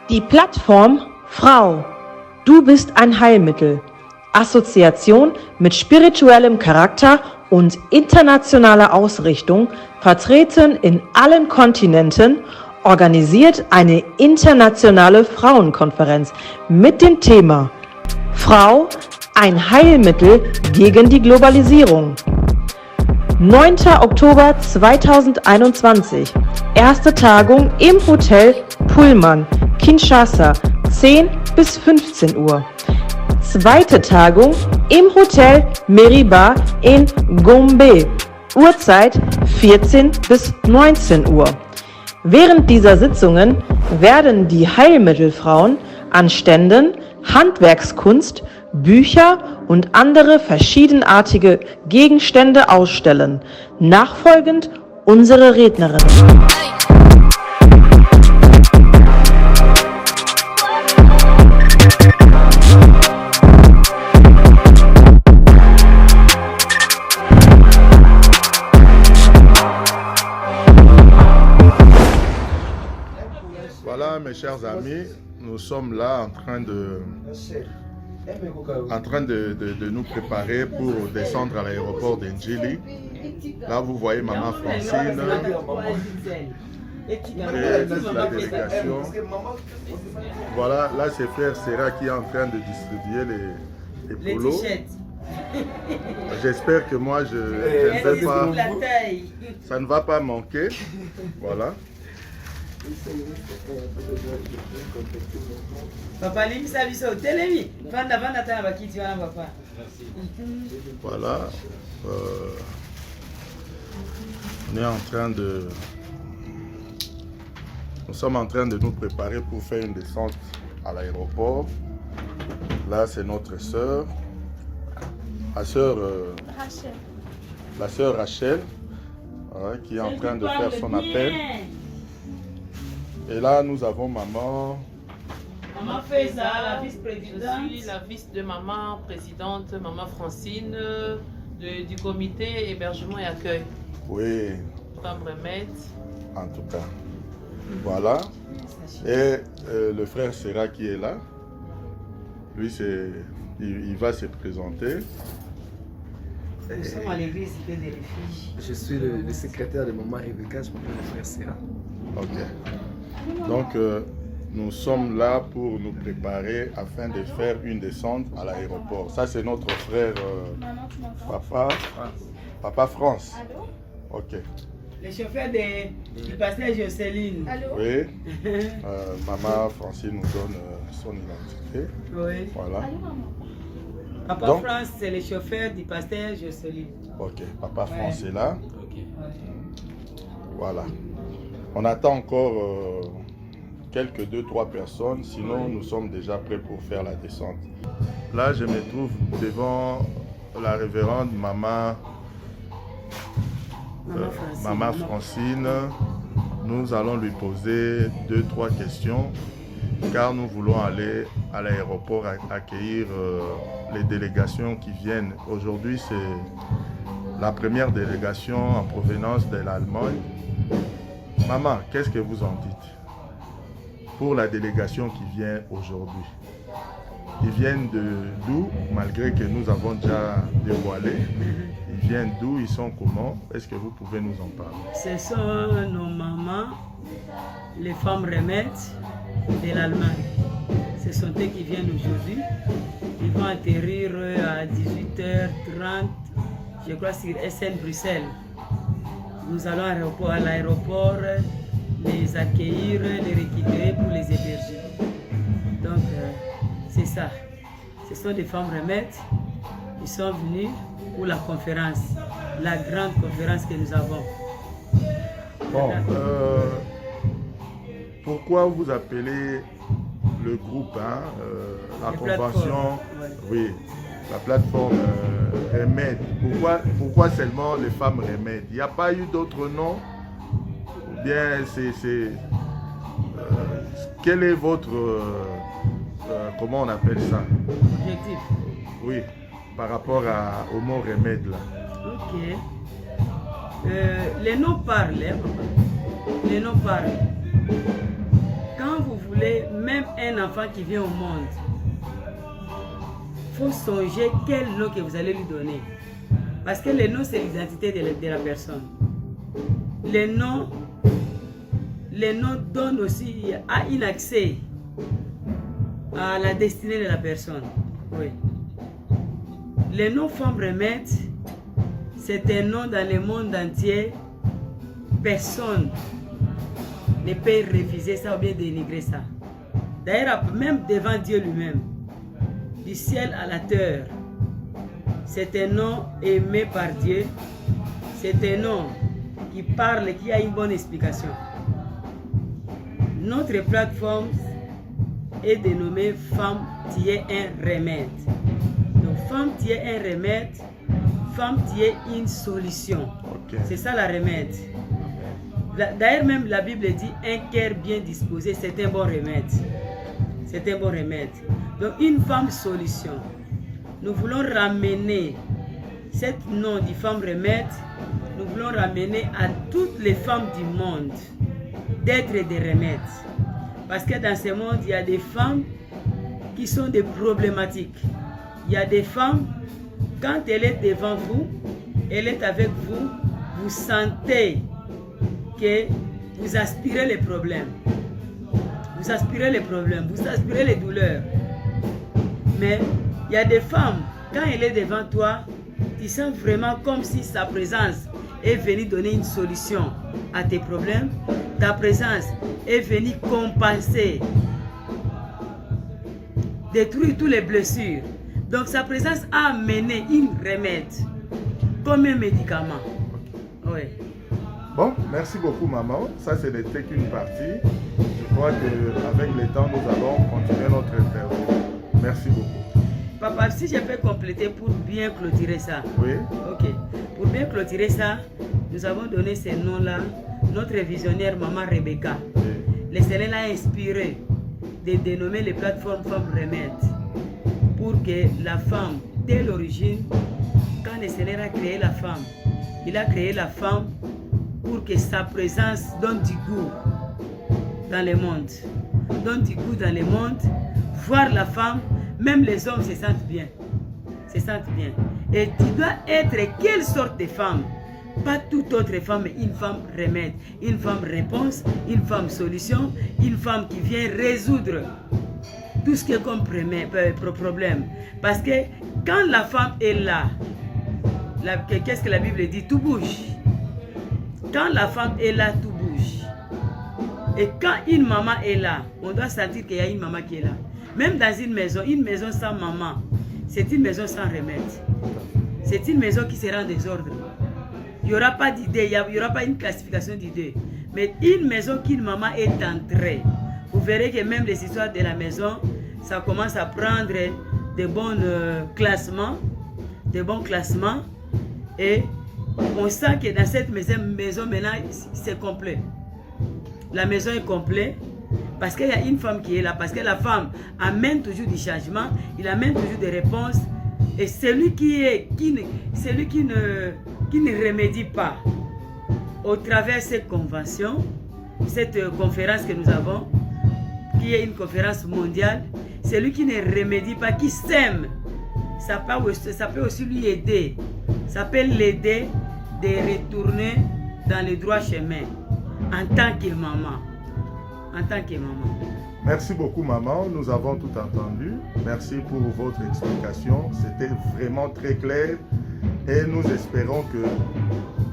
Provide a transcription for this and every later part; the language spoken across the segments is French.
Die Plattform Frau, du bist ein Heilmittel. Assoziation mit spirituellem Charakter und internationaler Ausrichtung, vertreten in allen Kontinenten, organisiert eine internationale Frauenkonferenz mit dem Thema Frau, ein Heilmittel gegen die Globalisierung. 9. Oktober 2021. Erste Tagung im Hotel Pullman, Kinshasa, 10 bis 15 Uhr. Zweite Tagung im Hotel Meriba in Gombe, Uhrzeit 14 bis 19 Uhr. Während dieser Sitzungen werden die Heilmittelfrauen an Ständen Handwerkskunst, Bücher und andere verschiedenartige Gegenstände ausstellen. Nachfolgend unsere Rednerinnen. Voilà mes chers amis, nous sommes là en train de nous préparer pour descendre à l'aéroport d'Ndjili. Là vous voyez maman Francine et la délégation. Voilà, là c'est frère Serra qui est en train de distribuer les polos. J'espère que moi je ne vais pas, ça ne va pas manquer. Voilà. Papa, voilà, on est en train de, nous sommes en train de nous préparer pour faire une descente à l'aéroport. Là, c'est notre sœur, la sœur Rachel, hein, qui est en train de faire son appel. Et là, nous avons maman. Maman Feza, la vice-présidente. Je suis la vice de maman présidente, maman Francine, du comité hébergement et accueil. Oui. Femme remède. En tout cas. Voilà. Et le frère Serra qui est là. Lui, il va se présenter. Nous sommes à l'église des refuges. Je suis le secrétaire de maman Rebecca, je m'appelle le frère Serra. Ok. Donc, nous sommes là pour nous préparer afin de faire une descente à l'aéroport. Ça, c'est notre frère Papa France. Ok. Le chauffeur du pasteur Jocelyne. Oui. Maman Francine nous donne son identité. Oui. Voilà. Papa Donc, France, c'est le chauffeur du pasteur Jocelyne. Ok. Papa France est là. Ok. Voilà. On attend encore quelques 2-3 personnes, sinon nous sommes déjà prêts pour faire la descente. Là, je me trouve devant la révérende Maman Francine. Nous allons lui poser 2-3 questions, car nous voulons aller à l'aéroport accueillir les délégations qui viennent. Aujourd'hui, c'est la première délégation en provenance de l'Allemagne. Maman, qu'est-ce que vous en dites pour la délégation qui vient aujourd'hui? Ils viennent d'où, malgré que nous avons déjà dévoilé? Ils viennent d'où? Ils sont comment? Est-ce que vous pouvez nous en parler? Ce sont nos mamans, les femmes remèdes de l'Allemagne. Ce sont eux qui viennent aujourd'hui. Ils vont atterrir à 18h30, je crois, sur SN Bruxelles. Nous allons à l'aéroport les accueillir, les récupérer pour les héberger. Donc, c'est ça. Ce sont des femmes remèdes. Ils sont venus pour la conférence, la grande conférence que nous avons. Bon, pourquoi vous appelez le groupe, hein, la convention, oui, la plateforme remède? Pourquoi seulement les femmes remèdes? Il n'y a pas eu d'autres noms? Ou bien quel est votre, comment on appelle ça? Objectif. Oui, par rapport au mot remède là. Ok. Les noms parlent, hein, papa. Les noms parlent. Quand vous voulez, même un enfant qui vient au monde, il faut songer quel nom que vous allez lui donner. Parce que le nom, c'est l'identité de la personne. Les noms donnent aussi un accès à la destinée de la personne. Oui. Le nom femme remède, c'est un nom dans le monde entier. Personne ne peut refuser ça ou bien dénigrer ça. D'ailleurs, même devant Dieu lui-même, du ciel à la terre, c'est un nom aimé par Dieu. C'est un nom qui parle, qui a une bonne explication. Notre plateforme est dénommée Femme qui est un remède. Donc, Femme qui est un remède, Femme qui est une solution. Okay. C'est ça la remède. D'ailleurs, même la Bible dit un cœur bien disposé, c'est un bon remède. C'est un bon remède. Donc, une femme solution. Nous voulons ramener cette nom de femme remède, nous voulons ramener à toutes les femmes du monde d'être des remèdes. Parce que dans ce monde, il y a des femmes qui sont des problématiques. Il y a des femmes, quand elle est devant vous, elle est avec vous, vous sentez que vous aspirez les problèmes. Vous aspirez les problèmes, vous aspirez les douleurs. Mais il y a des femmes, quand elle est devant toi, tu sens vraiment comme si sa présence est venue donner une solution à tes problèmes. Ta présence est venue compenser, détruire toutes les blessures. Donc sa présence a amené une remède, comme un médicament. Oui. Bon, merci beaucoup maman. Ça, ce n'était qu'une partie. Je crois qu'avec le temps, nous allons continuer notre interview. Merci beaucoup. Papa, si je peux compléter pour bien clôturer ça. Oui. Ok. Pour bien clôturer ça, nous avons donné ces noms-là. Notre visionnaire, maman Rebecca. Oui. Le Seigneur l'a inspiré de dénommer les plateformes Femmes Remèdes. Pour que la femme, dès l'origine, quand le Seigneur a créé la femme, il a créé la femme pour que sa présence donne du goût dans le monde. Donne du goût dans le monde. Voir la femme, même les hommes se sentent bien. Se sentent bien. Et tu dois être quelle sorte de femme? Pas toute autre femme, mais une femme remède. Une femme réponse, une femme solution, une femme qui vient résoudre tout ce qui est comme problème. Parce que quand la femme est là, qu'est-ce que la Bible dit? Tout bouge. Quand la femme est là, tout bouge. Et quand une maman est là, on doit sentir qu'il y a une maman qui est là. Même dans une maison sans maman, c'est une maison sans remède. C'est une maison qui sera en désordre. Il n'y aura pas d'idée, il n'y aura pas une classification d'idées. Mais une maison qu'une maman est entrée, vous verrez que même les histoires de la maison, ça commence à prendre de bons classements. Et on sent que dans cette maison maintenant, c'est complet. La maison est complète parce qu'il y a une femme qui est là. Parce que la femme amène toujours du changement, il amène toujours des réponses. Et celui qui ne remédie pas au travers de cette convention, cette conférence que nous avons, qui est une conférence mondiale, celui qui ne remédie pas, qui sème, ça peut aussi lui aider. Ça peut l'aider de retourner dans le droit chemin en tant que maman. En tant que maman. Merci beaucoup maman, nous avons tout entendu. Merci pour votre explication. C'était vraiment très clair et nous espérons que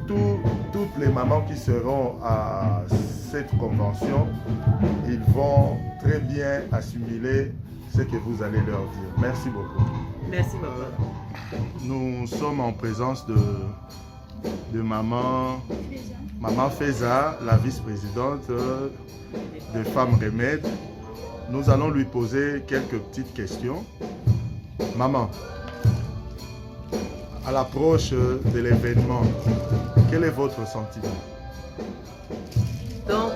toutes les mamans qui seront à cette convention, ils vont très bien assimiler ce que vous allez leur dire. Merci beaucoup. Merci papa. Nous sommes en présence de maman Feza, la vice-présidente de Femmes Remède. Nous allons lui poser quelques petites questions. Maman, à l'approche de l'événement, quel est votre sentiment? Donc,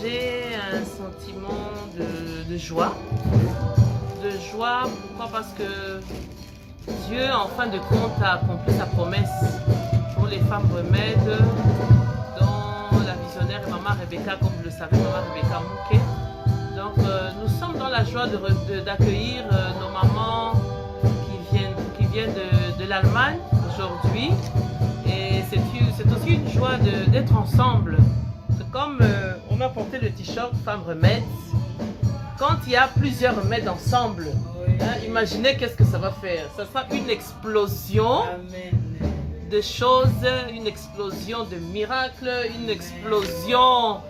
j'ai un sentiment de joie. De joie, pourquoi? Parce que Dieu, en fin de compte, a accompli sa promesse pour les femmes remèdes, dont la visionnaire Maman Rebecca, comme vous le savez, Maman Rebecca Mouké, nous sommes dans la joie d'accueillir nos mamans qui viennent de l'Allemagne aujourd'hui. Et c'est aussi une joie d'être ensemble. C'est comme on a porté le t-shirt Femmes Remèdes. Quand il y a plusieurs remèdes ensemble, hein, imaginez qu'est-ce que ça va faire. Ça sera une explosion de choses, une explosion de miracles, une explosion,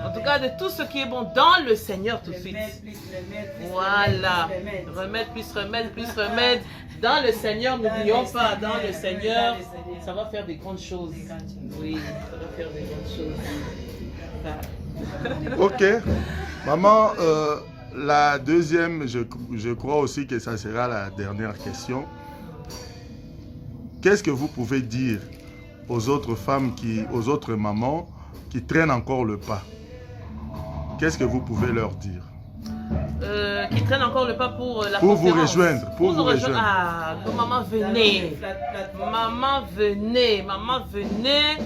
en tout cas de tout ce qui est bon dans le Seigneur tout de suite. Voilà, remède plus remède plus remède. Dans le Seigneur, n'oublions pas, dans le Seigneur, ça va faire des grandes choses. Oui, ça va faire des grandes choses. Ok. Maman, la deuxième, je crois aussi que ça sera la dernière question. Qu'est-ce que vous pouvez dire aux autres femmes, aux autres mamans qui traînent encore le pas? Qu'est-ce que vous pouvez leur dire? Qui traînent encore le pas pour la pour conférence. Pour vous rejoindre. Ah, maman venez. Maman venez. Maman venez.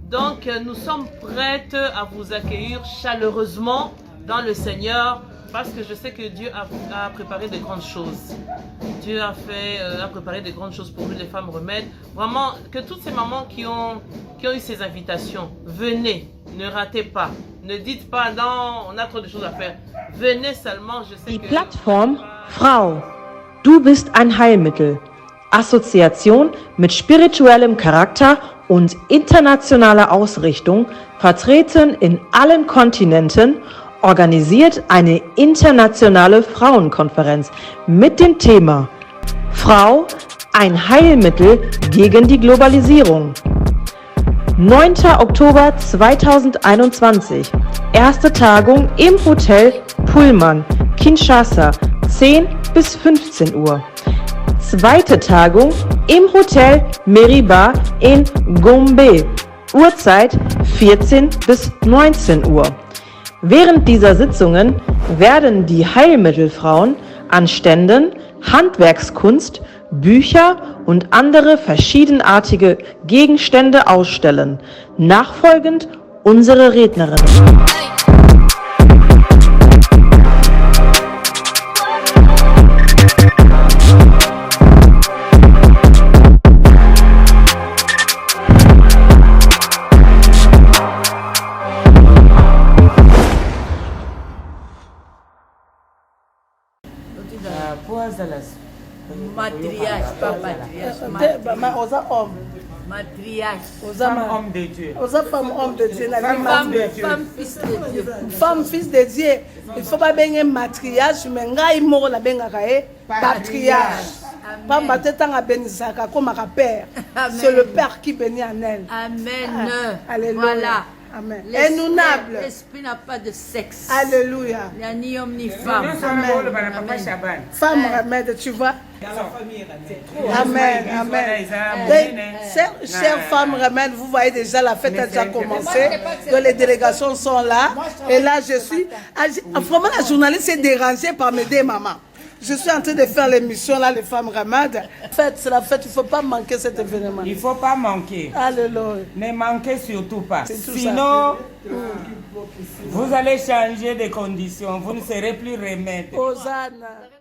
Donc nous sommes prêtes à vous accueillir chaleureusement dans le Seigneur parce que je sais que Dieu a préparé de grandes choses. Dieu a préparé de grandes choses pour nous les femmes remèdes. Vraiment que toutes ces mamans qui ont eu ces invitations, venez, ne ratez pas. Ne dites pas non, on a trop de choses à faire. Venez seulement, je sais Die que... Plattform Frau, du bist ein Heilmittel. Assoziation mit spirituellem Charakter und internationaler Ausrichtung, vertreten in allen Kontinenten, organisiert eine internationale Frauenkonferenz mit dem Thema Frau, ein Heilmittel gegen die Globalisierung. 9. Oktober 2021. Erste Tagung im Hotel Pullman, Kinshasa, 10 bis 15 Uhr. Zweite Tagung im Hotel Meriba in Gombe, Uhrzeit 14 bis 19 Uhr. Während dieser Sitzungen werden die Heilmittelfrauen an Ständen Handwerkskunst, Bücher und andere verschiedenartige Gegenstände ausstellen. Nachfolgend unsere Rednerin. Matriarche, pas matriarche. Matriarche. Homme de Dieu. Aux femmes, homme de Dieu. Femme, fils de Dieu. Femme, fils de Dieu. Il ne faut pas baigner matriarche, mais ngai moro la bengaka patriarche. Pas ma tête en bénissaka comme un père. C'est le père qui bénit en elle. Amen. Alléluia. Voilà. Amen. Innommable. L'esprit n'a pas de sexe. Alléluia. Il n'y a ni homme ni femme. Femme remède, tu vois. Amen. Amen. Chères femmes remède, vous voyez déjà la fête a déjà commencé. Donc les délégations sont là. Et là, je suis. Vraiment, la journaliste est dérangée par mes deux mamans. Je suis en train de faire l'émission là, les femmes ramades. C'est la fête, il ne faut pas manquer cet événement. Il ne faut pas manquer. Alléluia. Ne manquez surtout pas. Sinon, vous allez changer de conditions. Vous ne serez plus remède. Hosanna.